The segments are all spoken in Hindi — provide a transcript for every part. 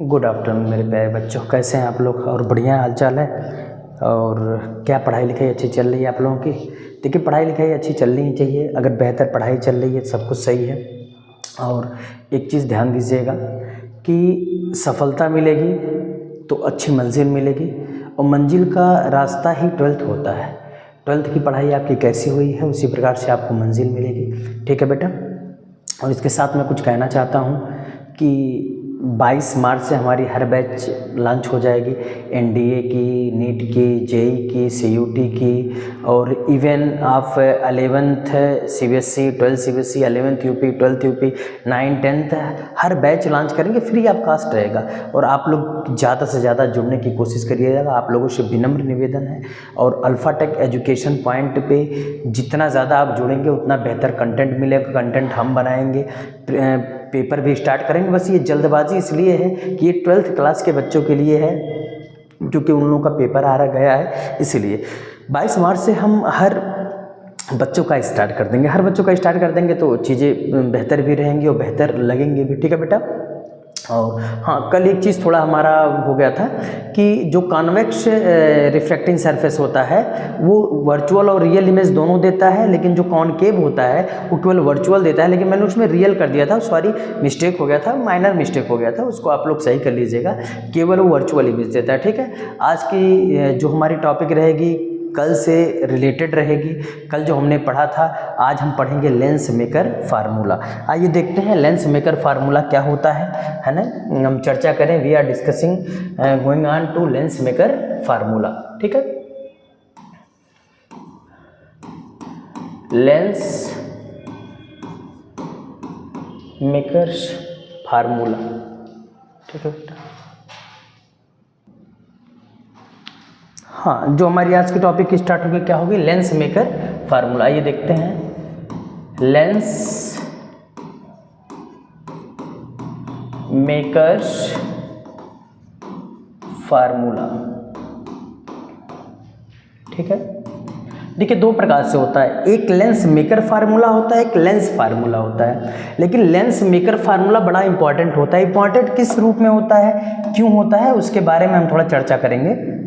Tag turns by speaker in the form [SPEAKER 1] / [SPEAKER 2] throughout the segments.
[SPEAKER 1] गुड आफ्टरनून मेरे प्यारे बच्चों, कैसे हैं आप लोग? और बढ़िया हाल चाल है। और क्या पढ़ाई लिखाई अच्छी चल रही है आप लोगों की? देखिए, पढ़ाई लिखाई अच्छी चलनी चाहिए। अगर बेहतर पढ़ाई चल रही है सब कुछ सही है। और एक चीज़ ध्यान दीजिएगा कि सफलता मिलेगी तो अच्छी मंजिल मिलेगी, और मंजिल का रास्ता ही 12th होता है। 12th की पढ़ाई आपकी कैसी हुई है उसी प्रकार से आपको मंजिल मिलेगी। ठीक है बेटा? और इसके साथ मैं कुछ कहना चाहता हूँ कि 22 मार्च से हमारी हर बैच लॉन्च हो जाएगी। एनडीए की, नीट की, जेई की, सीयूटी की, और इवन आप 11th CBSE, 12th CBSE, 11th UP, 12th UP, 9, 10th हर बैच लॉन्च करेंगे। फ्री ऑफ कास्ट रहेगा और आप लोग ज़्यादा से ज़्यादा जुड़ने की कोशिश करिएगा। आप लोगों से विनम्र निवेदन है। और अल्फ़ाटेक एजुकेशन पॉइंट पे जितना ज़्यादा आप जुड़ेंगे उतना बेहतर कंटेंट मिलेगा। कंटेंट हम बनाएंगे, पेपर भी स्टार्ट करेंगे। बस ये जल्दबाजी इसलिए है कि ये 12th क्लास के बच्चों के लिए है, क्योंकि उन लोगों का पेपर आ रहा गया है। इसलिए 22 मार्च से हम हर बच्चों का स्टार्ट कर देंगे। हर बच्चों का स्टार्ट कर देंगे तो चीज़ें बेहतर भी रहेंगी और बेहतर लगेंगे भी। ठीक है बेटा? और हाँ, कल एक चीज़ थोड़ा हमारा हो गया था कि जो कॉन्वेक्स रिफ्रैक्टिंग सरफेस होता है वो वर्चुअल और रियल इमेज दोनों देता है, लेकिन जो कॉनकेव होता है वो केवल वर्चुअल देता है। लेकिन मैंने उसमें रियल कर दिया था, सॉरी मिस्टेक हो गया था, माइनर मिस्टेक हो गया था, उसको आप लोग सही कर लीजिएगा। केवल वो वर्चुअल इमेज देता है। ठीक है? आज की जो हमारी टॉपिक रहेगी कल से रिलेटेड रहेगी। कल जो हमने पढ़ा था आज हम पढ़ेंगे लेंस मेकर फार्मूला। आइए देखते हैं लेंस मेकर फार्मूला क्या होता है ना? हम चर्चा करें। We are discussing going on to lens maker formula. ठीक है? Lens maker formula. ठीक है बेटा? हाँ, जो हमारी आज की टॉपिक की स्टार्ट होगी क्या होगी? Lens maker formula. ये देखते हैं लेंस मेकर फार्मूला। ठीक है? देखिए, दो प्रकार से होता है। एक लेंस मेकर फार्मूला होता है, एक लेंस फार्मूला होता है। लेकिन लेंस मेकर फार्मूला बड़ा इंपॉर्टेंट होता है। इंपॉर्टेंट किस रूप में होता है, क्यों होता है, उसके बारे में हम थोड़ा चर्चा करेंगे।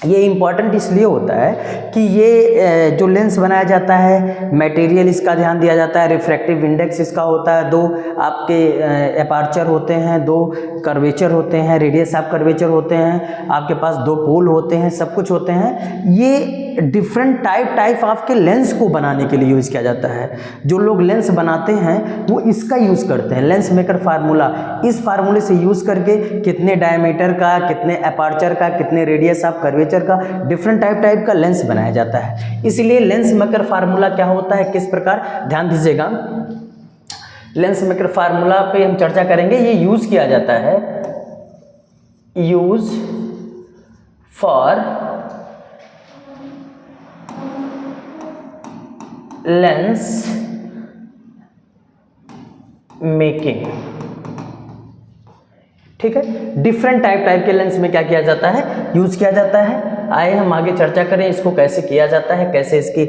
[SPEAKER 1] ये इम्पॉर्टेंट इसलिए होता है कि ये जो लेंस बनाया जाता है, मटेरियल इसका ध्यान दिया जाता है, रिफ्रैक्टिव इंडेक्स इसका होता है, दो आपके एपर्चर होते हैं, दो कर्वेचर होते हैं, रेडियस ऑफ कर्वेचर होते हैं, आपके पास दो पोल होते हैं, सब कुछ होते हैं। ये डिफरेंट टाइप ऑफ के लेंस को बनाने के लिए यूज़ किया जाता है। जो लोग लेंस बनाते हैं वो इसका यूज़ करते हैं, लेंस मेकर फार्मूला। इस फार्मूले से यूज़ करके कितने डायमीटर का, कितने एपर्चर का, कितने रेडियस ऑफ कर्वेचर का, डिफरेंट टाइप का लेंस बनाया जाता है। इसलिए लेंस मेकर फार्मूला क्या होता है, किस प्रकार, ध्यान दीजिएगा। लेंस मेकर फार्मूला पे हम चर्चा करेंगे। ये यूज़ किया जाता है, यूज फॉर लेंस मेकिंग। ठीक है? डिफरेंट टाइप के लेंस में क्या किया जाता है, यूज किया जाता है। आइए हम आगे चर्चा करें इसको कैसे किया जाता है, कैसे इसकी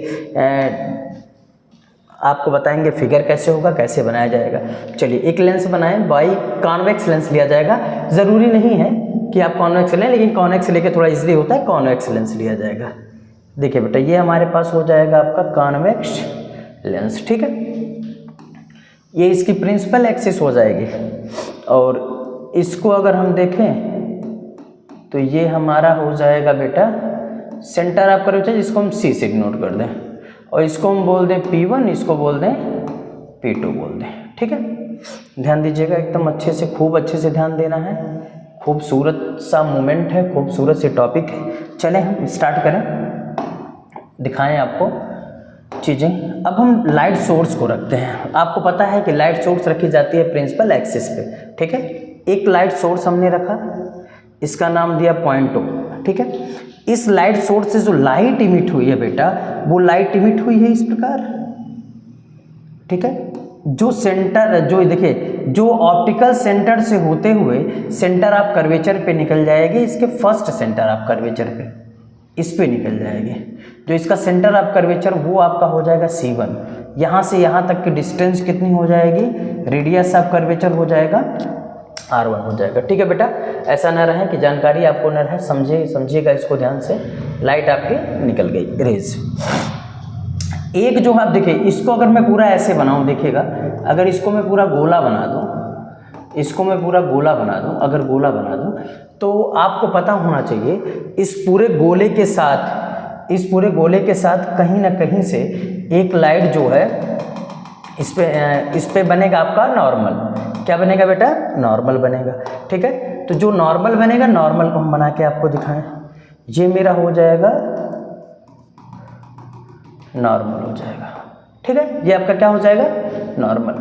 [SPEAKER 1] आपको बताएंगे फिगर कैसे होगा, कैसे बनाया जाएगा। चलिए, एक लेंस बनाएं। बाई कॉन्वेक्स लेंस लिया जाएगा। ज़रूरी नहीं है कि आप कॉन्वेक्स लें, लेकिन कॉन्वेक्स लेके थोड़ा इजीली होता है, कॉन्वेक्स लेंस लिया जाएगा। देखिए बेटा, ये हमारे पास हो जाएगा आपका कॉन्वेक्स लेंस। ठीक है? ये इसकी प्रिंसिपल एक्सिस हो जाएगी। और इसको अगर हम देखें तो ये हमारा हो जाएगा बेटा सेंटर ऑफ कर्वेचर, जिसको हम सी से इग्नोर कर दें, और इसको हम बोल दें P1, इसको बोल दें P2 बोल दें। ठीक है? ध्यान दीजिएगा, एकदम अच्छे से, खूब अच्छे से ध्यान देना है। खूबसूरत सा मोमेंट है, खूबसूरत से टॉपिक है। चलें हम स्टार्ट करें, दिखाएं आपको चीज़ें। अब हम लाइट सोर्स को रखते हैं। आपको पता है कि लाइट सोर्स रखी जाती है प्रिंसिपल एक्सिस पे। ठीक है? एक लाइट सोर्स हमने रखा, इसका नाम दिया पॉइंट O। ठीक है? इस लाइट सोर्स से जो लाइट इमिट हुई है बेटा, वो लाइट इमिट हुई है इस प्रकार। ठीक है? जो सेंटर, जो देखिए, जो ऑप्टिकल सेंटर से होते हुए सेंटर ऑफ कर्वेचर पे निकल जाएगी, इसके फर्स्ट सेंटर ऑफ कर्वेचर पे, इस पे निकल जाएगी। जो इसका सेंटर ऑफ कर्वेचर वो आपका हो जाएगा C1। यहाँ से यहाँ तक की डिस्टेंस कितनी हो जाएगी, रेडियस ऑफ कर्वेचर हो जाएगा R1 हो जाएगा। ठीक है बेटा, ऐसा ना रहे कि जानकारी आपको न रहे, समझिएगा इसको ध्यान से। लाइट आपकी निकल गई, रेज। एक जो आप देखिए, इसको अगर मैं पूरा ऐसे बनाऊं, देखिएगा, अगर इसको मैं पूरा गोला बना दूं, इसको मैं पूरा गोला बना दूं, अगर गोला बना दूं, तो आपको पता होना चाहिए इस पूरे गोले के साथ, इस पूरे गोले के साथ कहीं ना कहीं से एक लाइट जो है इस पे बनेगा आपका नॉर्मल। क्या बनेगा बेटा? नॉर्मल बनेगा। ठीक है, तो जो नॉर्मल बनेगा, नॉर्मल को हम बना के आपको दिखाएं, ये मेरा हो जाएगा नॉर्मल हो जाएगा। ठीक है, ये आपका क्या हो जाएगा? नॉर्मल।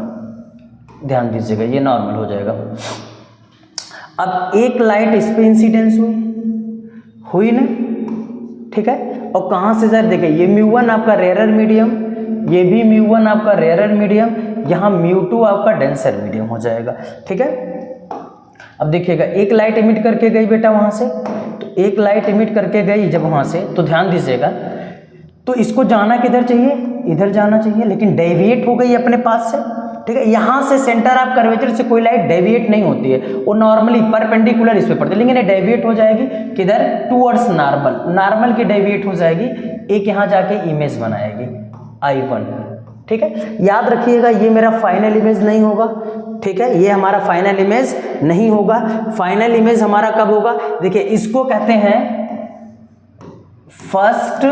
[SPEAKER 1] ध्यान दीजिएगा, ये नॉर्मल हो जाएगा। अब एक लाइट इस पे इंसिडेंस हुई ना, ठीक है, और कहाँ से सर? देखिए, ये μ1 आपका रेयरर मीडियम, ये भी μ1 आपका रेयरर मीडियम, यहाँ μ2 आपका डेंसर मीडियम हो जाएगा। ठीक है, अब देखिएगा, एक लाइट इमिट करके गई बेटा वहाँ से, तो एक लाइट इमिट करके गई जब वहाँ से, तो ध्यान दीजिएगा, तो इसको जाना किधर चाहिए? इधर जाना चाहिए, लेकिन डेविएट हो गई अपने पास से। ठीक है, यहाँ से सेंटर ऑफ कर्वेचर से कोई लाइट डेविएट नहीं होती है, वो नॉर्मली परपेंडिकुलर इस पे पड़ती है, लेकिन ये डेविएट हो जाएगी किधर? टूवर्ड्स नॉर्मल, नॉर्मल की डेविएट हो जाएगी, एक यहाँ जाके इमेज बनाएगी I1। ठीक है, याद रखिएगा, ये मेरा फाइनल इमेज नहीं होगा। ठीक है, ये हमारा फाइनल इमेज नहीं होगा। फाइनल इमेज हमारा कब होगा? देखिए, इसको कहते हैं फर्स्ट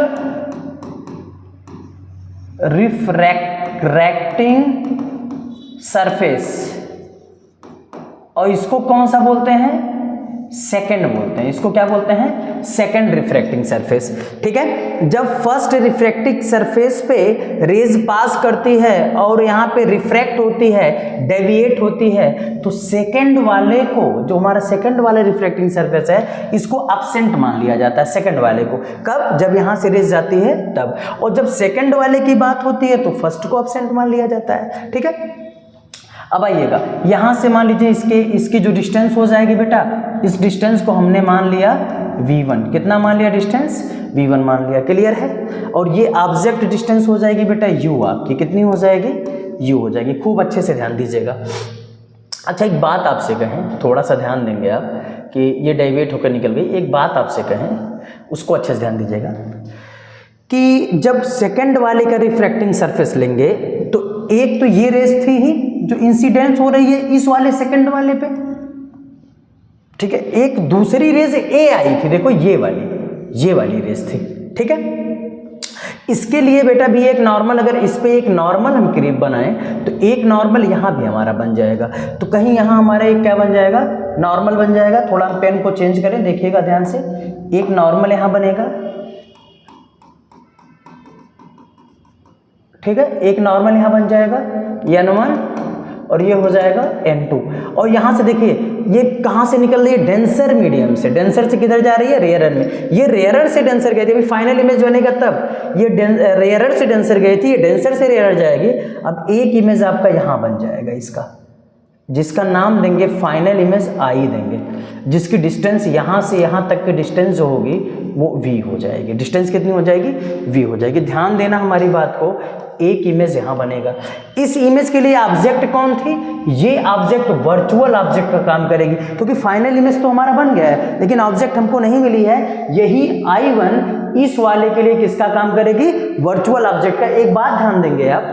[SPEAKER 1] रिफ्रैक्टिंग सरफेस, और इसको कौन सा बोलते हैं? सेकंड बोलते हैं। इसको क्या बोलते हैं? Second refracting surface. ठीक है, जब फर्स्ट रिफ्रैक्टिंग सरफेस पे रेज पास करती है और यहाँ पे रिफ्रैक्ट होती है, डेविएट होती है, तो सेकंड वाले को, जो हमारा सेकंड वाला रिफ्रैक्टिंग सरफेस है, इसको एब्सेंट मान लिया जाता है सेकंड वाले को। कब? जब यहाँ से रेज जाती है तब। और जब सेकंड वाले की बात होती है तो फर्स्ट को एब्सेंट मान लिया जाता है। ठीक है, अब आइएगा, यहाँ से मान लीजिए इसकी जो डिस्टेंस हो जाएगी बेटा, इस डिस्टेंस को हमने मान लिया V1। कितना मान लिया डिस्टेंस? V1 मान लिया। क्लियर है? और ये ऑब्जेक्ट डिस्टेंस हो जाएगी बेटा U, आपकी कितनी हो जाएगी? U हो जाएगी। खूब अच्छे से ध्यान दीजिएगा। अच्छा, एक बात आपसे कहें, थोड़ा सा ध्यान देंगे आप, कि ये डेविएट होकर निकल गई। एक बात आपसे कहें, उसको अच्छे से ध्यान दीजिएगा, कि जब सेकेंड वाले का रिफ्रैक्टिंग सरफेस लेंगे, तो एक तो ये रेस थी ही जो इंसिडेंस हो रही है इस वाले सेकंड वाले पे। ठीक है, एक दूसरी रेस ए आई थी, देखो ये वाली रेस थी। ठीक है, इसके लिए बेटा भी एक नॉर्मल, अगर इस पे एक नॉर्मल हम क्रीप बनाएं, तो एक नॉर्मल यहाँ भी हमारा बन जाएगा। तो कहीं यहाँ हमारा एक क्या बन जाएगा? नॉर्मल बन जाएगा। थोड़ा हम पेन को चेंज करें, देखिएगा ध्यान से, एक नॉर्मल यहाँ बनेगा। ठीक है, एक नॉर्मल यहाँ बन जाएगा N1, और ये हो जाएगा N2। और यहाँ से देखिए, ये कहाँ से निकल रही है? डेंसर मीडियम से। डेंसर से किधर जा रही है? रेयरर में। ये रेयरर से डेंसर गई थी, अभी फाइनल इमेज बनेगा तब। ये रेयरर से डेंसर गई थी, ये डेंसर से रेयरर जाएगी। अब एक इमेज आपका यहाँ बन जाएगा इसका, जिसका नाम देंगे फाइनल इमेज I देंगे, जिसकी डिस्टेंस यहाँ से यहाँ तक की डिस्टेंस जो होगी वो V हो जाएगी। डिस्टेंस कितनी हो जाएगी? V हो जाएगी। ध्यान देना हमारी बात को, एक इमेज यहाँ बनेगा। इस इमेज के लिए ऑब्जेक्ट कौन थी? ये ऑब्जेक्ट वर्चुअल ऑब्जेक्ट का काम करेगी, क्योंकि फाइनल इमेज तो हमारा बन गया है, लेकिन ऑब्जेक्ट हमको नहीं मिली है। यही I1 इस वाले के लिए किसका काम करेगी? वर्चुअल ऑब्जेक्ट का। एक बात ध्यान देंगे आप,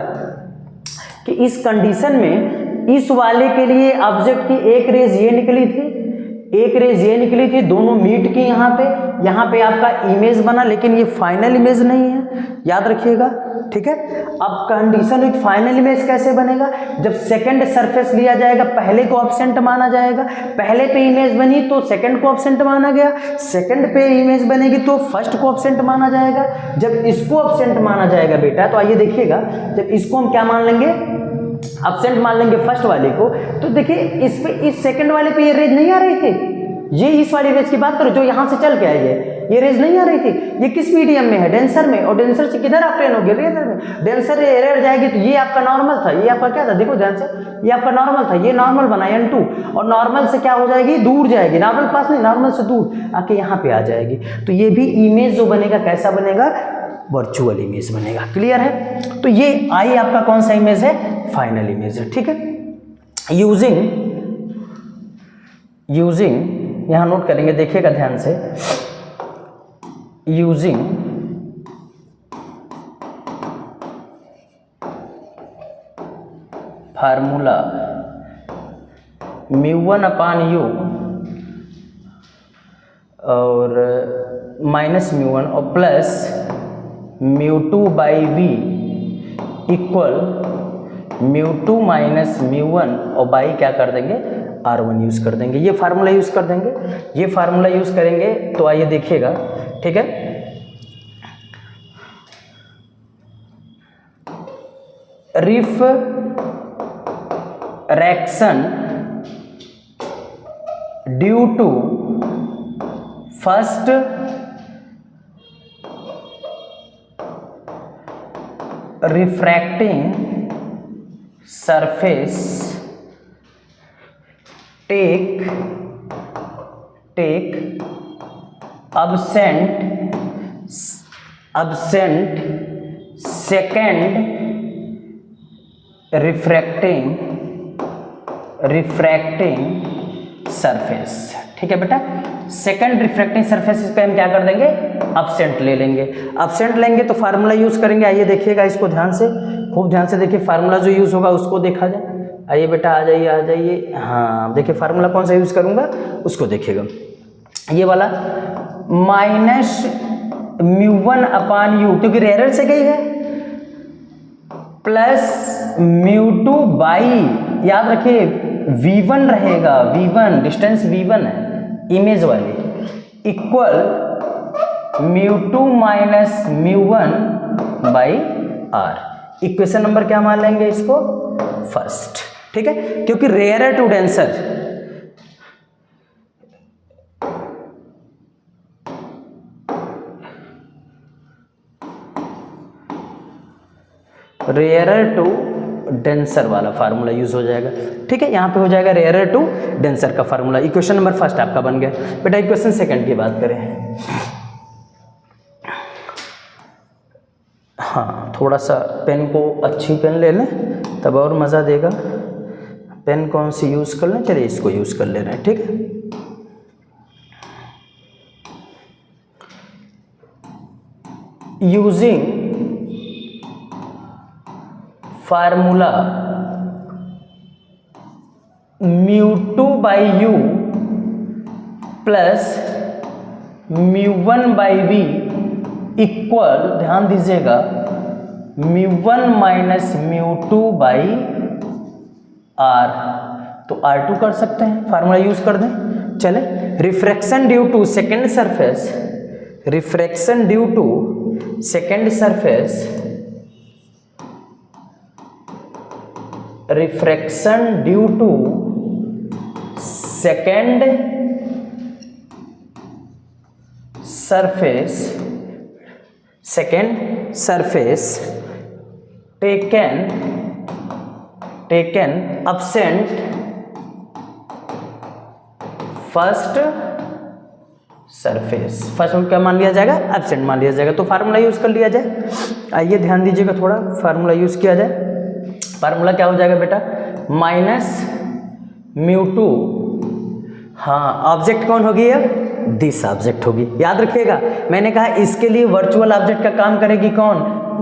[SPEAKER 1] कि इस कंडीशन में इस वाले के लिए ऑब्जेक्ट की एक रेज ये निकली थी, एक रेज ये निकली थी, दोनों मीट की यहाँ पे आपका इमेज बना, लेकिन ये फाइनल इमेज नहीं है, याद रखिएगा। ठीक है, अब कंडीशन विद फाइनल इमेज कैसे बनेगा? जब सेकंड सरफेस लिया जाएगा, पहले को एब्सेंट माना जाएगा। पहले पे इमेज बनी तो सेकंड को एब्सेंट माना गया, सेकंड पे इमेज बनेगी तो फर्स्ट को एब्सेंट माना जाएगा। जब इसको एब्सेंट माना जाएगा बेटा, तो आइए देखिएगा, जब इसको हम क्या मान लेंगे? एब्सेंट मान लेंगे फर्स्ट वाले को। तो देखिए, इस पे, इस सेकंड वाले पे ये रेज नहीं आ रही थी, ये इस वाली रेज की बात करो जो यहाँ से चल के आई है, ये रेज नहीं आ रही थी। ये किस मीडियम में है? डेंसर में। और डेंसर से किधर आप ट्रेन हो गए? रेयर में। डेंसर एरर जाएगी, तो ये आपका नॉर्मल था, ये आपका क्या था? देखो ध्यान से, ये आपका नॉर्मल था, ये नॉर्मल बना N2, और नॉर्मल से क्या हो जाएगी? दूर जाएगी, नॉर्मल पास नहीं, नॉर्मल से दूर आके यहाँ पे आ जाएगी। तो ये भी इमेज जो बनेगा कैसा बनेगा? वर्चुअल इमेज बनेगा। क्लियर है? तो ये I आपका कौन सा इमेज है? फाइनल इमेज है। ठीक है, यूजिंग यूजिंग, यहाँ नोट करेंगे, देखिएगा ध्यान से, यूजिंग फार्मूला μ1/u और -μ1 और प्लस μ2/v इक्वल μ2 माइनस μ1 और बाई क्या कर देंगे, R1 यूज़ कर देंगे। ये फार्मूला यूज़ कर देंगे, ये फार्मूला यूज़ करेंगे। तो आइए देखिएगा, ठीक है। Refraction due to first refracting surface take absent second refracting surface. ठीक है बेटा, सेकंड रिफ्रैक्टिंग सरफेस पे हम क्या कर देंगे, absent ले लेंगे। absent लेंगे तो फार्मूला यूज करेंगे। आइए देखिएगा इसको ध्यान से, खूब ध्यान से देखिए, फार्मूला जो यूज होगा उसको देखा जाए। आइए बेटा, आ जाइए। हाँ देखिए, फार्मूला कौन सा यूज करूंगा उसको देखिएगा, ये वाला -μ1/u, क्योंकि रेयर से गई है, प्लस μ2 बाई, याद रखिए v1 रहेगा, v1 डिस्टेंस v1 है इमेज वाली, equal μ2 minus μ1 by r। Equation number क्या मान लेंगे इसको, फर्स्ट। ठीक है, क्योंकि rare to denser, rare to denser वाला फार्मूला यूज हो जाएगा। ठीक है, यहाँ पे हो जाएगा रेयर टू डेंसर का फार्मूला। इक्वेशन नंबर फर्स्ट आपका बन गया। बेटा इक्वेशन सेकंड की बात करें, हाँ थोड़ा सा पेन को, अच्छी पेन ले लें तब और मज़ा देगा। पेन कौन सी यूज़ कर लें, चलिए इसको यूज़ कर ले रहे हैं। ठीक है, using formula μ2/u plus μ1/v equal, ध्यान दीजिएगा, μ1 माइनस μ2/r। तो R2 कर सकते हैं, फार्मूला यूज कर दें। चले, refraction due to second surface, refraction due to second surface, refraction due to second surface taken absent first surface. First क्या मान लिया जाएगा, एब्सेंट मान लिया जाएगा। तो फार्मूला यूज कर लिया जाए। आइए ध्यान दीजिएगा, थोड़ा फार्मूला यूज किया जाए। फार्मूला क्या हो जाएगा बेटा, -μ2, हाँ ऑब्जेक्ट कौन होगी, अब दिस ऑब्जेक्ट होगी। याद रखिएगा, मैंने कहा इसके लिए वर्चुअल ऑब्जेक्ट का काम करेगी कौन,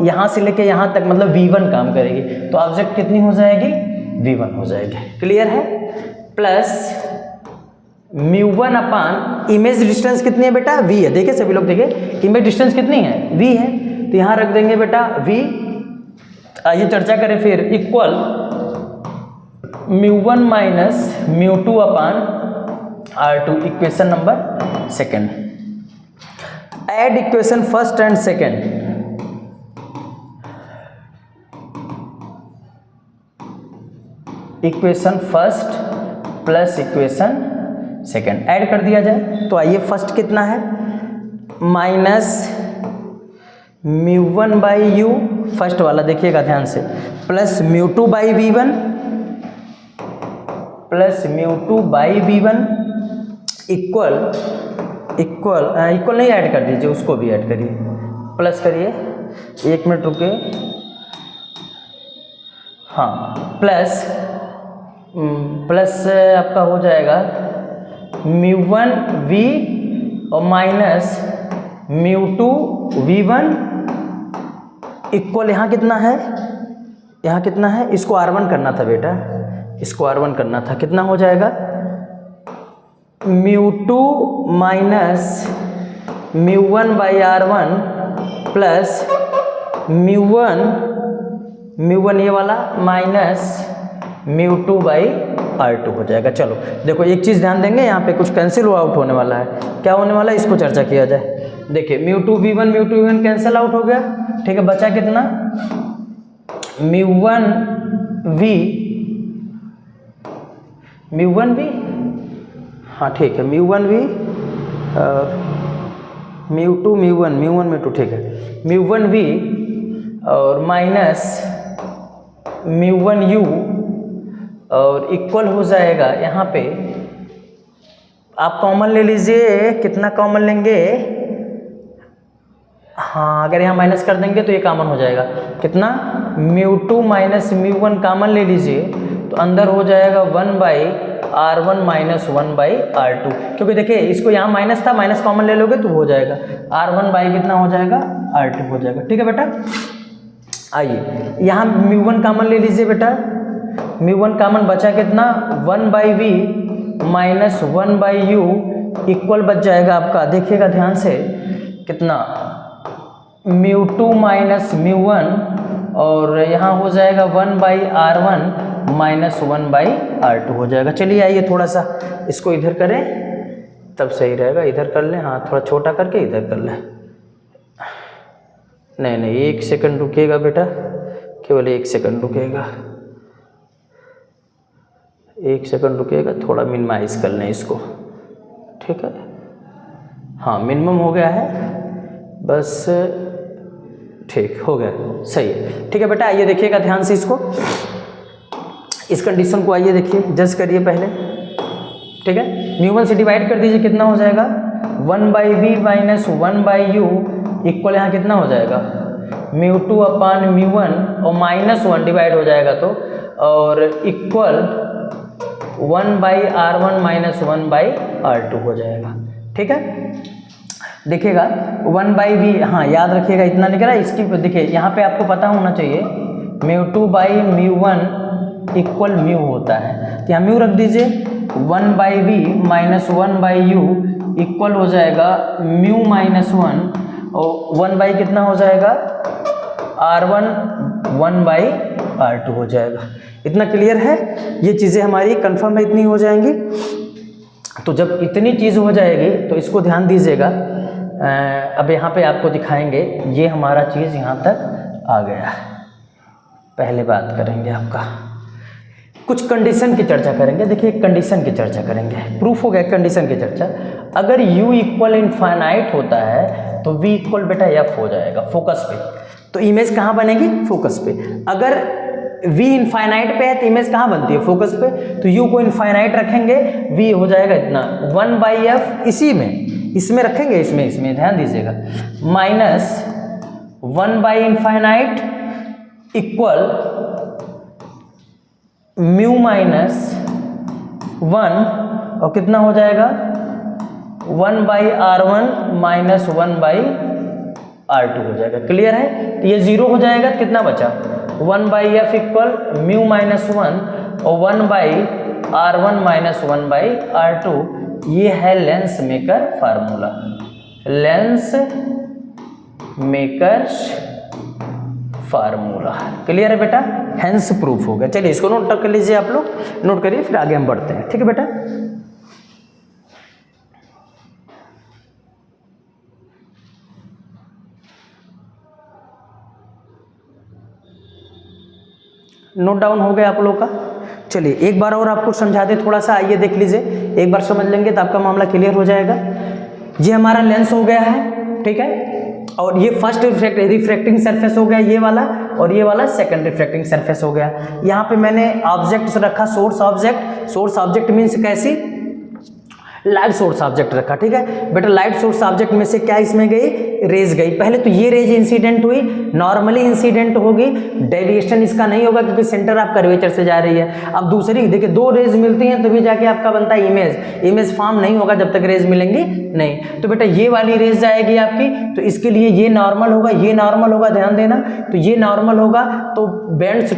[SPEAKER 1] यहाँ से लेके यहाँ तक, मतलब v1 काम करेगी। तो ऑब्जेक्ट कितनी हो जाएगी, v1 हो जाएगी। क्लियर है, प्लस μ1 अपान इमेज डिस्टेंस कितनी है बेटा, v है। देखिए सभी लोग देखिए, इमेज डिस्टेंस कितनी है, v है, तो यहाँ रख देंगे बेटा v। आइए चर्चा करें फिर, equal μ1 minus μ2 upon R2। Equation number second. Add equation first and second. Equation first plus equation second add कर दिया जाए। तो आइए, फर्स्ट कितना है, -μ1/u, फर्स्ट वाला देखिएगा ध्यान से, plus μ2/v1 plus μ2/v1 equal नहीं ऐड कर दीजिए, उसको भी ऐड करिए, प्लस करिए, 1 मिनट रुकिए, हाँ प्लस आपका हो जाएगा μ1 v और माइनस μ2 v1 इक्वल यहाँ कितना है, यहाँ कितना है, इसको R1 करना था बेटा, इसको R1 करना था, कितना हो जाएगा μ2 माइनस μ1 बाई R1 प्लस μ1 ये वाला माइनस μ2 बाई R2 हो जाएगा। चलो देखो एक चीज़ ध्यान देंगे, यहाँ पे कुछ कैंसिल आउट होने वाला है, क्या होने वाला है इसको चर्चा किया जाए। देखिए μ2 v1 कैंसिल आउट हो गया, ठीक है, बचा कितना μ1 v, हाँ ठीक है, μ1 v और μ2 μ1 ठीक है, μ1 v और माइनस μ1 u और इक्वल हो जाएगा, यहाँ पे आप कॉमन ले लीजिए, कितना कॉमन लेंगे, हाँ अगर यहाँ माइनस कर देंगे तो ये कॉमन हो जाएगा, कितना μ2 माइनस μ1 कॉमन ले लीजिए तो अंदर हो जाएगा 1 by R1 minus 1 by R2, क्योंकि देखिए इसको यहाँ माइनस था, माइनस कॉमन ले लोगे तो हो जाएगा R1 बाई कितना हो जाएगा R2 हो जाएगा। ठीक है बेटा, आइए यहाँ μ1 कॉमन ले लीजिए बेटा, μ1 कॉमन बचा कितना 1 by v minus 1 by u equal बच जाएगा आपका, देखिएगा ध्यान से, कितना μ2 माइनस μ1 और यहाँ हो जाएगा 1 by R1 minus 1 by R2 हो जाएगा। चलिए आइए थोड़ा सा इसको इधर करें तब सही रहेगा, इधर कर लें, हाँ थोड़ा छोटा करके इधर कर लें, नहीं एक सेकंड रुकिएगा बेटा, केवल एक सेकंड रुकिएगा, एक सेकंड रुकिएगा, थोड़ा मिनिमाइज कर लें इसको, ठीक है, हाँ मिनिमम हो गया है बस, ठीक हो गया, सही है। ठीक है बेटा, आइए देखिएगा ध्यान से इसको, इस कंडीशन को आइए देखिए, जज करिए पहले, ठीक है, μ1 से डिवाइड कर दीजिए, कितना हो जाएगा 1 by v minus 1 by u equal यहाँ कितना हो जाएगा μ2 अपान μ1 और माइनस 1 डिवाइड हो जाएगा तो, और equal 1 by R1 minus 1 by R2 हो जाएगा। ठीक है, देखिएगा 1 बाई वी, हाँ याद रखिएगा इतना लिख रहा है, इसकी देखिए यहाँ पे आपको पता होना चाहिए μ2 बाई μ1 इक्वल म्यू होता है, तो यहाँ म्यू रख दीजिए, 1 by v minus 1 by u equal हो जाएगा म्यू माइनस 1 और 1 बाई कितना हो जाएगा R1 1 बाई R2 हो जाएगा। इतना क्लियर है, ये चीज़ें हमारी कंफर्म है, इतनी हो जाएंगी। तो जब इतनी चीज़ हो जाएगी तो इसको ध्यान दीजिएगा, अब यहाँ पे आपको दिखाएंगे, ये हमारा चीज़ यहाँ तक आ गया है। पहले बात करेंगे आपका कुछ कंडीशन की चर्चा करेंगे। देखिए कंडीशन की चर्चा करेंगे, प्रूफ हो गया कंडीशन की चर्चा। अगर u इक्वल इनफाइनाइट होता है तो v इक्वल बेटा f हो जाएगा फोकस पे, तो इमेज कहाँ बनेगी फोकस पे। अगर v इनफाइनाइट पे है तो इमेज कहाँ बनती है फोकस पे, तो u को इनफाइनाइट रखेंगे, v हो जाएगा इतना 1 बाई f, इसी में इसमें रखेंगे, इसमें ध्यान दीजिएगा, minus 1 by infinite equal mu minus 1 और कितना हो जाएगा 1 by R1 minus 1 by R2 हो जाएगा। क्लियर है, तो ये 0 हो जाएगा, तो कितना बचा 1 by f equal mu minus 1 और 1 by R1 minus 1 by R2। ये है lens maker formula, lens maker formula. Clear है बेटा, हेंस प्रूफ हो गया। चलिए इसको नोट कर लीजिए, आप लोग नोट करिए, फिर आगे हम बढ़ते हैं। ठीक है बेटा, नोट डाउन हो गया आप लोग का। चलिए एक बार और आपको समझा दे थोड़ा सा, आइए देख लीजिए, एक बार समझ लेंगे तो आपका मामला क्लियर हो जाएगा। ये हमारा लेंस हो गया है, ठीक है, और ये फर्स्ट रिफ्रैक्टिंग सरफेस हो गया ये वाला, और ये वाला सेकंड रिफ्रैक्टिंग सरफेस हो गया। यहाँ पे मैंने ऑब्जेक्ट रखा source object. Source object means कैसी, लाइट सोर्स ऑब्जेक्ट रखा, ठीक है बेटा। लाइट सोर्स ऑब्जेक्ट में से क्या इसमें गई, रेज गई। पहले तो ये रेज इंसिडेंट हुई, नॉर्मली इंसिडेंट होगी, डेविएशन इसका नहीं होगा क्योंकि सेंटर ऑफ कर्वेचर से जा रही है। अब दूसरी देखिए, दो रेज मिलती हैं तभी जाके आपका बनता है इमेज। इमेज फॉर्म नहीं होगा जब तक रेज मिलेंगी नहीं। तो बेटा ये वाली रेज जाएगी आपकी, तो इसके लिए ये नॉर्मल होगा, ये नॉर्मल होगा, ध्यान देना। तो ये नॉर्मल होगा तो बेंड्स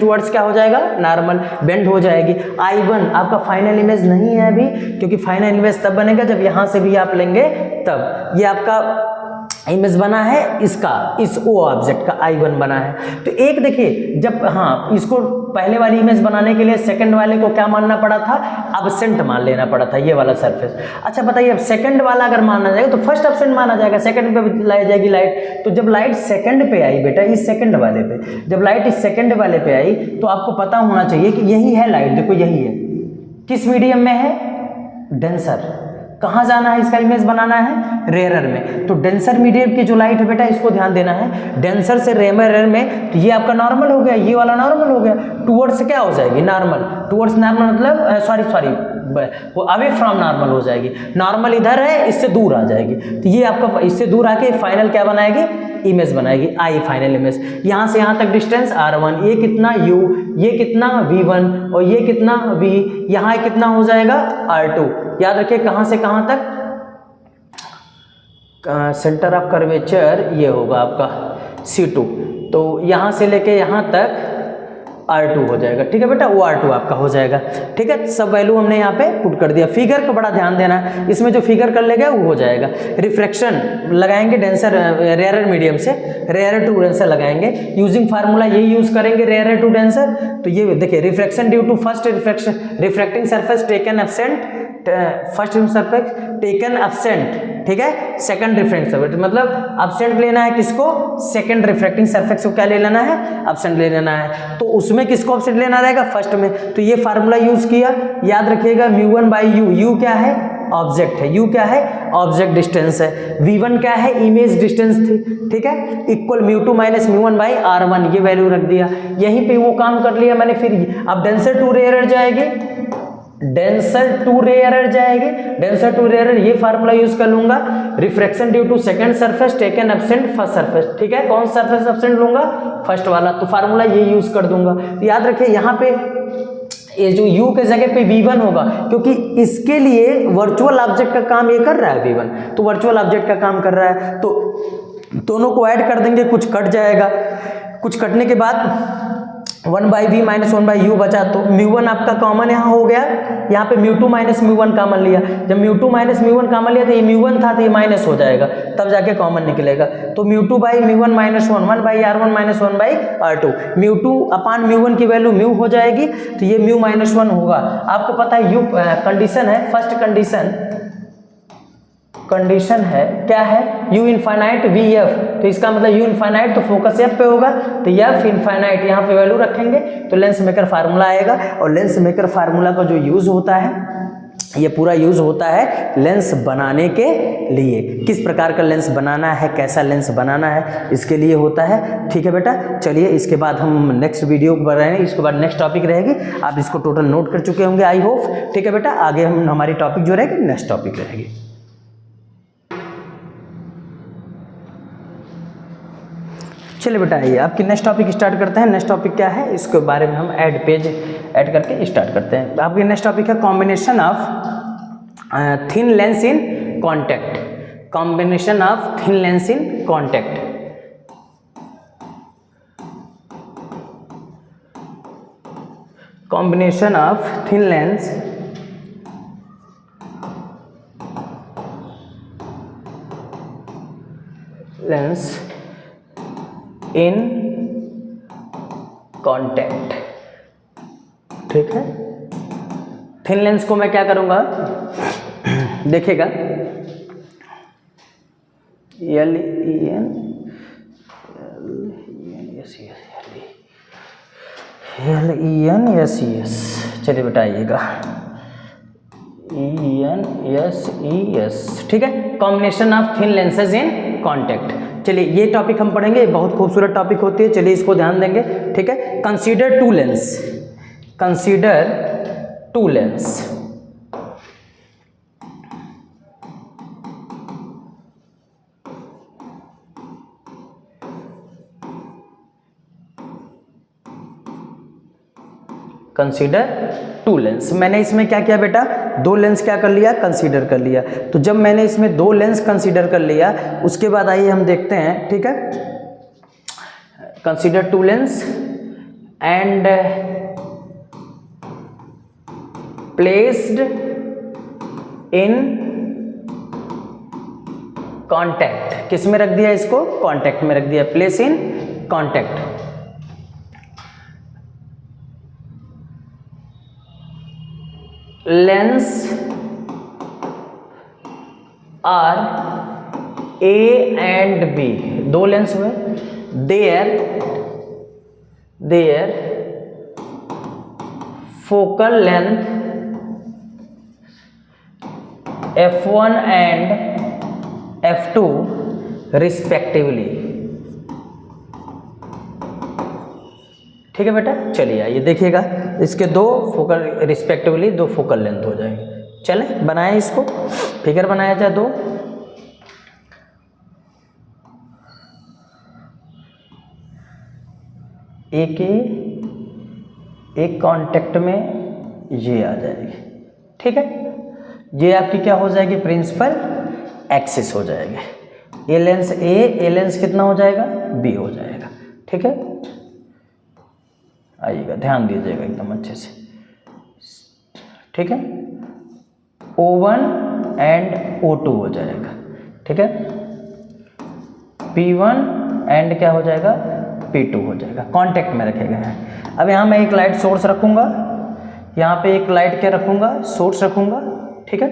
[SPEAKER 1] टुवर्ड्स क्या हो जाएगा, नॉर्मल, बेंड हो जाएगी। I1 आपका फाइनल इमेज नहीं है अभी, क्योंकि फाइनल इमेज तब बनेगा जब यहां से भी आप लेंगे तब। ये आपका इमेज बना है इसका, इस O ऑब्जेक्ट का I1 बना है। तो एक देखिए, जब हाँ इसको पहले वाली इमेज बनाने के लिए सेकंड वाले को क्या मानना पड़ा था, एब्सेंट मान लेना पड़ा था, ये वाला सरफेस। अच्छा बताइए, अब सेकंड वाला अगर माना जाएगा तो फर्स्ट एब्सेंट माना जाएगा, सेकंड पे लाई जाएगी लाइट। तो जब लाइट सेकंड पे आई बेटा, इस सेकंड वाले पे, जब लाइट इस सेकंड वाले पे आई तो आपको पता होना चाहिए कि यही है लाइट, देखो यही है। किस मीडियम में है, डेंसर। कहाँ जाना है, इसका इमेज बनाना है रेयरर में। तो डेंसर मीडियम की जो लाइट है बेटा, इसको ध्यान देना है, डेंसर से रेयरर में। तो ये आपका नॉर्मल हो गया, ये वाला नॉर्मल हो गया। टुवर्ड्स से क्या हो जाएगी, नॉर्मल। टुवर्ड्स नॉर्मल मतलब सॉरी अवे फ्रॉम नॉर्मल हो जाएगी। नॉर्मल इधर है, इससे दूर आ जाएगी। तो ये आपका इससे दूर आके फाइनल क्या बनाएगी, इमेज बनाएगी, आई फाइनल इमेज। यहाँ से यहाँ तक डिस्टेंस R1, ये कितना U, ये कितना V1 और ये कितना V, यहाँ कितना हो जाएगा R2। याद रखिए कहाँ से कहाँ तक, सेंटर ऑफ कर्वेचर ये होगा आपका C2, तो यहाँ से लेके यहाँ तक R2 हो जाएगा, ठीक है बेटा। वो R2 आपका हो जाएगा, ठीक है। सब वैल्यू हमने यहाँ पे पुट कर दिया। फिगर को बड़ा ध्यान देना है, इसमें जो फिगर कर लेगा वो हो जाएगा। रिफ्रैक्शन लगाएंगे डेंसर रेयरर मीडियम से, रेयरर टू डेंसर लगाएंगे। यूजिंग फार्मूला यही यूज करेंगे, रेयरर टू डेंसर। तो ये देखिए, refraction due to first refracting surface taken absent, first surface taken absent, ठीक है। सेकंड रिफ्रैक्टिंग सरफेस मतलब एब्सेंट लेना है किसको, सेकंड रिफ्रैक्टिंग सरफेस को क्या ले लेना है, एब्सेंट ले लेना है। तो उसमें किसको एब्सेंट लेना रहेगा, फर्स्ट में। तो ये फार्मूला यूज किया, याद रखिएगा μ1 by u, u क्या है, ऑब्जेक्ट है, u क्या है, ऑब्जेक्ट डिस्टेंस है। v1 क्या है, इमेज डिस्टेंस थी, ठीक है। इक्वल μ2 माइनस μ1 बाई R1, ये वैल्यू रख दिया। यहीं पे वो काम कर लिया मैंने। फिर अब डेंसर टू रेयरर जाएगी, डेंसर टू रेयरर जाएगी, डेंसर टू रेयरर ये फार्मूला यूज कर लूंगा। Refraction due to second surface taken absent first surface, ठीक है। कौन सरफेस एब्सेंट लूंगा, फर्स्ट वाला, तो फार्मूला ये यूज कर दूंगा। तो याद रखिए यहाँ पे ये जो u के जगह पे v1 होगा, क्योंकि इसके लिए वर्चुअल ऑब्जेक्ट का काम ये कर रहा है v1, तो वर्चुअल ऑब्जेक्ट का काम कर रहा है। तो दोनों को ऐड कर देंगे, कुछ कट जाएगा, कुछ कटने के बाद 1 by v minus 1 by u बचा। तो μ1 आपका कॉमन यहाँ हो गया, यहाँ पे μ2 माइनस μ1 कॉमन लिया। जब μ2 माइनस μ1 कॉमन लिया तो ये μ1 था तो ये माइनस हो जाएगा, तब जाके कॉमन निकलेगा। तो μ2 by μ1 minus 1 by R1 minus 1 by R2, μ2 upon μ1 की वैल्यू μ हो जाएगी, तो ये μ माइनस 1 होगा। आपको पता है u कंडीशन है, फर्स्ट कंडीशन है क्या है, u इनफाइनाइट वी एफ। तो इसका मतलब u इनफाइनाइट तो फोकस एफ पे होगा, तो f इनफाइनाइट यहाँ पे वैल्यू रखेंगे तो लेंस मेकर फार्मूला आएगा। और लेंस मेकर फार्मूला का जो यूज होता है, ये पूरा यूज होता है लेंस बनाने के लिए। किस प्रकार का लेंस बनाना है, कैसा लेंस बनाना है, इसके लिए होता है, ठीक है बेटा। चलिए इसके बाद हम नेक्स्ट वीडियो बनाएंगे, इसके बाद नेक्स्ट टॉपिक रहेगी। आप इसको टोटल नोट कर चुके होंगे आई होप, ठीक है बेटा। आगे हम हमारी टॉपिक जो रहेगी नेक्स्ट टॉपिक रहेगी। चलिए बेटा आइए आपकी नेक्स्ट टॉपिक स्टार्ट करते हैं। नेक्स्ट टॉपिक क्या है, इसके बारे में हम पेज ऐड करके स्टार्ट करते हैं। आपकी नेक्स्ट टॉपिक है combination of thin lens in contact, combination of thin lens in contact. Combination of thin lens in contact, ठीक है। थिन लेंस को मैं क्या करूंगा, देखिएगा L E N S E S. चलिए बेटा आइएगा, ENSES, ठीक है। Combination of thin lenses in contact. चलिए ये टॉपिक हम पढ़ेंगे, बहुत खूबसूरत टॉपिक होती है, चलिए इसको ध्यान देंगे, ठीक है। Consider two lens, consider two lens, consider two lens. मैंने इसमें क्या किया बेटा, दो लेंस क्या कर लिया, कंसीडर कर लिया। तो जब मैंने इसमें दो लेंस कंसीडर कर लिया, उसके बाद आइए हम देखते हैं, ठीक है। Consider two lens and placed in contact. किस में रख दिया इसको, कॉन्टैक्ट में रख दिया, place in contact. Lens are A and B, दो लेंस हुए, their focal length f1 and f2 respectively. ठीक है बेटा, चलिए आइए देखिएगा, इसके दो फोकल रिस्पेक्टिवली दो फोकल लेंथ हो जाएंगे। चले बनाए इसको, फिगर बनाया जाए दो। एक कांटेक्ट में ये आ जाएगी, ठीक है। ये आपकी क्या हो जाएगी, प्रिंसिपल एक्सिस हो जाएगी। ए लेंस कितना हो जाएगा, बी हो जाएगा, ठीक है। आइएगा, ध्यान दीजिएगा एकदम अच्छे से, ठीक है। O1 एंड O2 हो जाएगा, ठीक है। P1 एंड क्या हो जाएगा, P2 हो जाएगा, कांटेक्ट में रखे गए हैं। अब यहाँ मैं एक लाइट सोर्स रखूँगा, यहाँ पे एक लाइट क्या रखूँगा, सोर्स रखूँगा, ठीक है।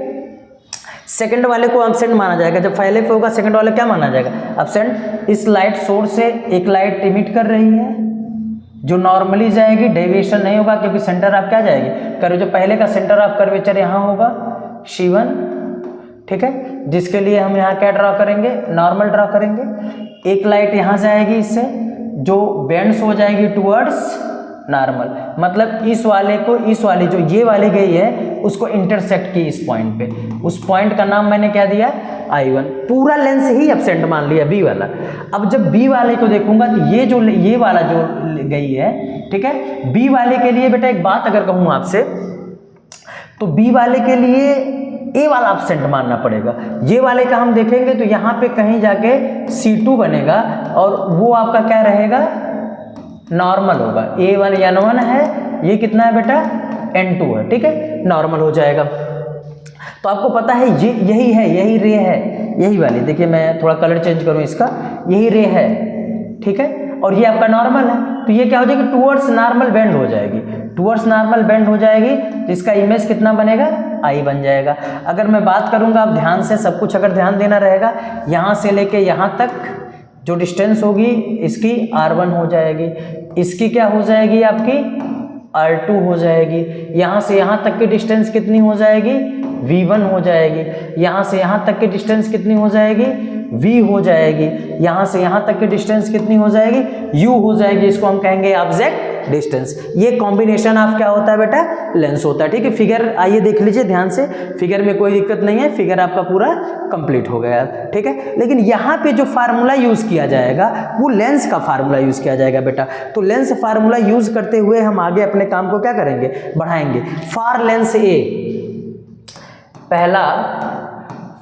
[SPEAKER 1] सेकंड वाले को एब्सेंट माना जाएगा, जब पहले पे होगा सेकंड वाले क्या माना जाएगा, एब्सेंट। इस लाइट सोर्स से एक लाइट इमिट कर रही है जो नॉर्मली जाएगी, डेविएशन नहीं होगा क्योंकि सेंटर ऑफ क्या जाएगी, कर्व। जो पहले का सेंटर ऑफ कर्वेचर यहाँ होगा C1, ठीक है, जिसके लिए हम यहाँ क्या ड्रॉ करेंगे, नॉर्मल ड्रॉ करेंगे। एक लाइट यहाँ से आएगी इससे, जो बेंड्स हो जाएगी टूवर्ड्स नॉर्मल, मतलब इस वाले को, इस वाली जो ये वाली गई है उसको इंटरसेक्ट की इस पॉइंट पे। उस पॉइंट का नाम मैंने क्या दिया, I1। पूरा लेंस ही एब्सेंट मान लिया, बी वाला। अब जब बी वाले को देखूंगा तो ये वाला जो गई है, ठीक है। बी वाले के लिए बेटा एक बात अगर कहूँ आपसे, तो बी वाले के लिए ए वाला एब्सेंट मानना पड़ेगा। ये वाले का हम देखेंगे तो यहाँ पे कहीं जाके C2 बनेगा और वो आपका क्या रहेगा, नॉर्मल होगा। A1 N1 है, ये कितना है बेटा, N2 है, ठीक है, नॉर्मल हो जाएगा। तो आपको पता है ये यही है, यही रे है, यही वाली। देखिए मैं थोड़ा कलर चेंज करूँ इसका, यही रे है, ठीक है, और ये आपका नॉर्मल है। तो ये क्या हो जाएगी, टूवर्ड्स नॉर्मल बेंड हो जाएगी, टूवर्ड्स नॉर्मल बेंड हो जाएगी, जिसका इमेज कितना बनेगा, I बन जाएगा। अगर मैं बात करूँगा, आप ध्यान से सब कुछ अगर ध्यान देना रहेगा, यहाँ से लेके यहाँ तक जो डिस्टेंस होगी इसकी R1 हो जाएगी, इसकी क्या हो जाएगी आपकी R2 हो जाएगी। यहाँ से यहाँ तक की डिस्टेंस कितनी हो जाएगी, V1 हो जाएगी। यहाँ से यहाँ तक की डिस्टेंस कितनी हो जाएगी, V हो जाएगी। यहाँ से यहाँ तक की डिस्टेंस कितनी हो जाएगी, U हो जाएगी। इसको हम कहेंगे ऑब्जेक्ट डिस्टेंस। ये कॉम्बिनेशन ऑफ क्या होता है बेटा, लेंस होता है, ठीक है। फिगर आइए देख लीजिए ध्यान से, फिगर में कोई दिक्कत नहीं है, फिगर आपका पूरा कंप्लीट हो गया, ठीक है। लेकिन यहाँ पे जो फार्मूला यूज किया जाएगा वो लेंस का फार्मूला यूज किया जाएगा बेटा। तो लेंस फार्मूला यूज करते हुए हम आगे अपने काम को क्या करेंगे, बढ़ाएंगे। फॉर लेंस ए, पहला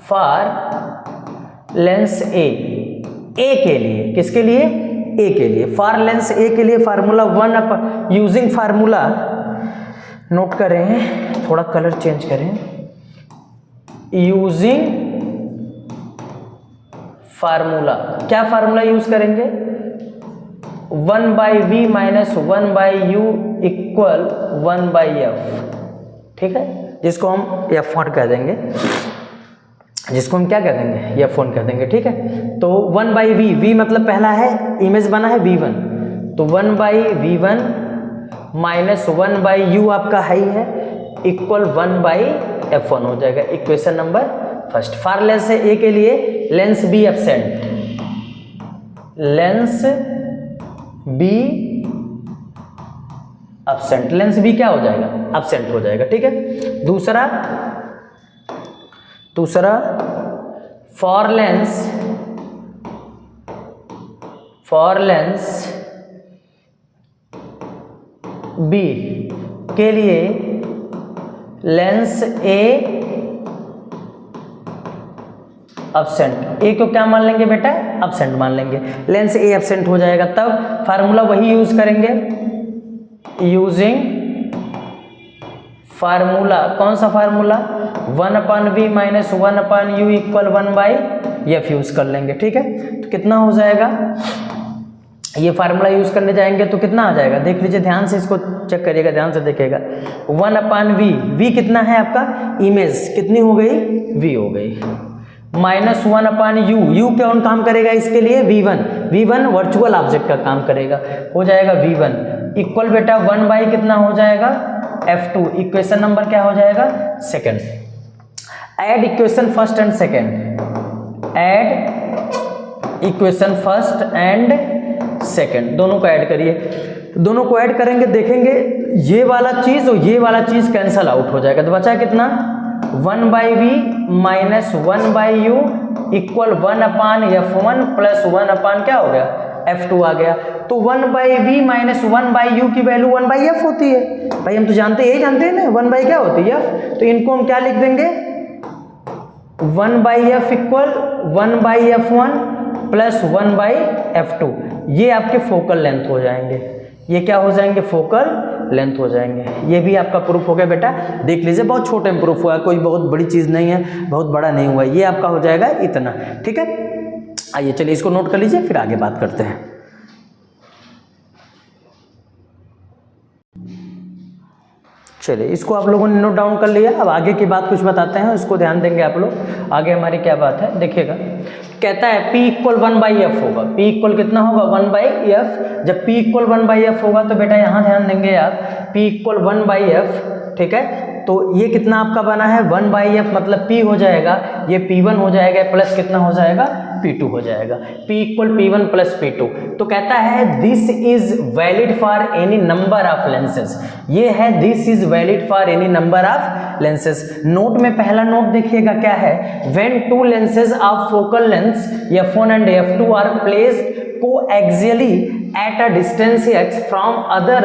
[SPEAKER 1] फॉर लेंस ए के लिए, किसके लिए, ए के लिए। फॉर लेंस ए के लिए फार्मूला 1 यूजिंग फार्मूला, नोट करें, थोड़ा कलर चेंज करें, यूजिंग फार्मूला। क्या फार्मूला यूज करेंगे, 1/v minus 1/u equal 1/f, ठीक है, जिसको हम F1 कह देंगे, जिसको हम क्या कह देंगे, F1 कह देंगे, ठीक है। तो 1/v, v मतलब पहला है, इमेज बना है V1, तो 1/v1 माइनस 1/u आपका हाई है इक्वल 1/f1 हो जाएगा। Equation number first. For lens A के लिए lens B absent, lens B absent, lens B क्या हो जाएगा, एब्सेंट हो जाएगा, ठीक है। दूसरा फॉर लेंस बी के लिए लेंस ए एब्सेंट, ए को क्या मान लेंगे बेटा, एब्सेंट मान लेंगे, लेंस ए एब्सेंट हो जाएगा। तब फार्मूला वही यूज करेंगे, यूजिंग फार्मूला, कौन सा formula, 1/v minus 1/u equal 1/f use कर लेंगे। ठीक है, तो कितना हो जाएगा, ये फार्मूला यूज करने जाएंगे तो कितना आ जाएगा, देख लीजिए ध्यान से, इसको चेक करिएगा, ध्यान से देखिएगा। 1/v, v कितना है आपका, इमेज कितनी हो गई, v हो गई, माइनस 1/u, u कौन काम करेगा इसके लिए, v1 वर्चुअल ऑब्जेक्ट का काम करेगा, हो जाएगा v1 इक्वल बेटा 1 कितना हो जाएगा, f2। इक्वेशन नंबर क्या हो जाएगा, second. Add equation first and second, add equation first and second, दोनों को ऐड करिए। दोनों को ऐड करेंगे, देखेंगे ये वाला चीज और ये वाला चीज कैंसल आउट हो जाएगा, तो बचा कितना, 1/v minus 1/u equal 1/f1 plus 1/ क्या हो गया, f2 आ गया। तो 1/v माइनस 1/u की वैल्यू 1/f होती है, भाई हम तो जानते हैं, यही जानते हैं ना, 1/ क्या होती है f, तो इनको हम क्या लिख देंगे, 1/f equal 1/f1 plus 1/f2, ये आपके फोकल लेंथ हो जाएंगे, ये क्या हो जाएंगे, फोकल लेंथ हो जाएंगे। ये भी आपका प्रूफ हो गया बेटा, देख लीजिए, बहुत छोटे में प्रूफ हुआ है, कोई बहुत बड़ी चीज़ नहीं है, बहुत बड़ा नहीं हुआ, ये आपका हो जाएगा इतना। ठीक है, आइए चलिए इसको नोट कर लीजिए, फिर आगे बात करते हैं। चलिए इसको आप लोगों ने नोट डाउन कर लिया, अब आगे की बात कुछ बताते हैं, उसको ध्यान देंगे आप लोग। आगे हमारी क्या बात है देखिएगा, कहता है P इक्वल 1/f होगा, P इक्वल कितना होगा, 1/f। जब P इक्वल 1/f होगा तो बेटा यहाँ ध्यान देंगे आप, P इक्वल 1/f, ठीक है, तो ये कितना आपका बना है, 1/f मतलब P हो जाएगा, ये P1 हो जाएगा, प्लस कितना हो जाएगा, P2 हो जाएगा, P equal P1 plus P2। तो कहता है this is valid for any number of lenses, ये है this is valid for any number of lenses. Note में पहला नोट देखिएगा क्या है, when two lenses of focal lengths f1 and f2 are placed coaxially at a distance x from other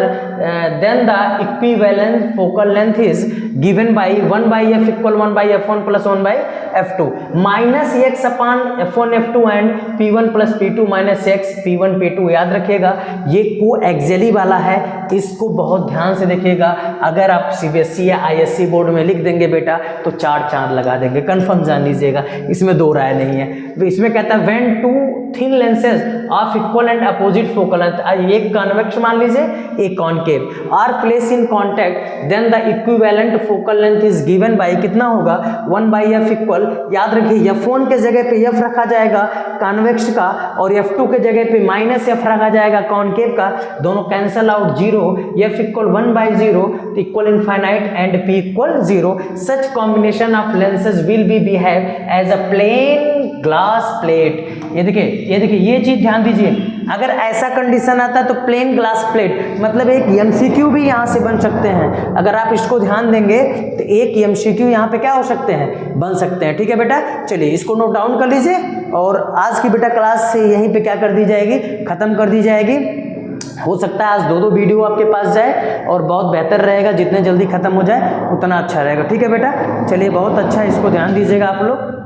[SPEAKER 1] than the equivalent focal length is given by 1/f equal 1/f1 plus 1/f2 minus x upon f1 f2 and p1 plus p2 minus x p1 p2। याद रखिएगा ये coaxially वाला है, इसको बहुत ध्यान से देखिएगा, अगर आप सीबीएसई या आईएससी बोर्ड में लिख देंगे बेटा तो 4 चांद लगा देंगे, कंफर्म जान लीजिएगा, इसमें दो राय नहीं है। इसमें कहता है when two thin lenses of equal and opposite focal length, एक कॉन्वेक्स मान लीजिए एक concave, are place in contact then the equivalent focal length is given by कितना होगा, 1/f इक्वल, याद रखिए f1 के जगह पे f रखा जाएगा कॉन्वेक्स का, और f2 के जगह पे -f रखा जाएगा कॉनकेव का, दोनों cancel out, 0, f equal 1/0 equal infinite and p equal 0। Such combination of lenses will be behave as a plane glass plate. ये देखिए ये चीज ध्यान दीजिए, अगर ऐसा कंडीशन आता है तो प्लेन ग्लास प्लेट मतलब एक एमसीक्यू भी यहाँ से बन सकते हैं, अगर आप इसको ध्यान देंगे तो एक एमसीक्यू यहाँ पे क्या हो सकते हैं, बन सकते हैं। ठीक है बेटा, चलिए इसको नोट डाउन कर लीजिए, और आज की बेटा क्लास से यहीं पे क्या कर दी जाएगी, खत्म कर दी जाएगी। हो सकता है आज 2-2 वीडियो आपके पास जाए और बहुत बेहतर रहेगा, जितने जल्दी खत्म हो जाए उतना अच्छा रहेगा। ठीक है बेटा, चलिए बहुत अच्छा, इसको ध्यान दीजिएगा आप लोग।